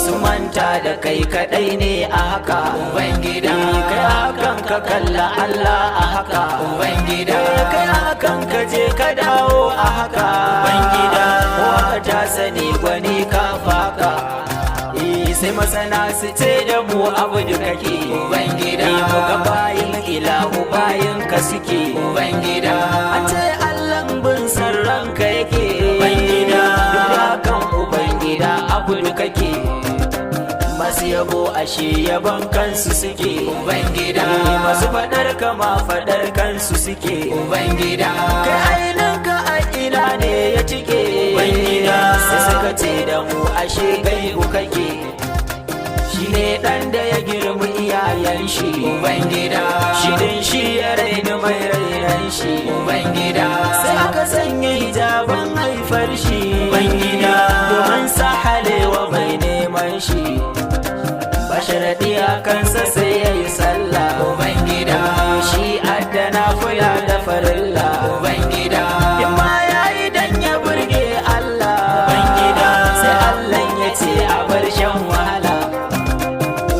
Su manta da kai kadai ne a haka Ubangida, kai hakan ka kalla Allah a haka Ubangida, kai hakan ka je ka dawo a haka Ubangida, kowa ta sani gwani ka faka sai masana su ce da mu abu da kake Ubangida, mu ga bayin ilahu bayin ka suke Ubangida, a ce Allah bin san ranka yake Ubangida, kan Ubangida abu da kake masu yabo ashe yabon kansu suke Ubangida, masu fadar kama fadar kansu suke Ubangida, kai ainihin ka a ina ne ya cike Ubangida, sai suka ce da mu ashe gaibu kake shi ne dan da ya girma iyayen shi Ubangida, shi din shi ya raini mai rainan shi Ubangida, sai aka sanya hijaban haifar shi Ubangida, domin sahalewa mai neman shi basharaɗi a kansa sai ya yi sallah Ubangida, shi addana fula da farilla Ubangida, imma ya yi dan ya burge Allah Ubangida, sai Allah ya ce a bar shan wahala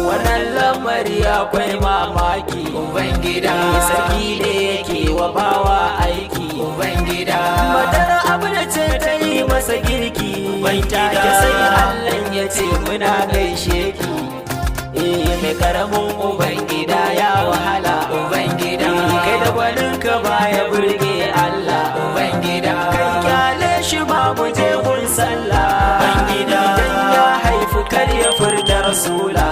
wannan lamari akwai mamaki Ubangida, sarki ne yake wa bawa aiki Ubangida, matar abu da ce ta yi masa girki Ubangida, sai Allah ya ce muna gaishe ki mai karamin Ubangida ya wahala Ubangida, kai da gwaninka baya burge Allah Ubangida, kai kyale shi ba mu je gun sallah Ubangida, dan ya haifi kar ya furta rasula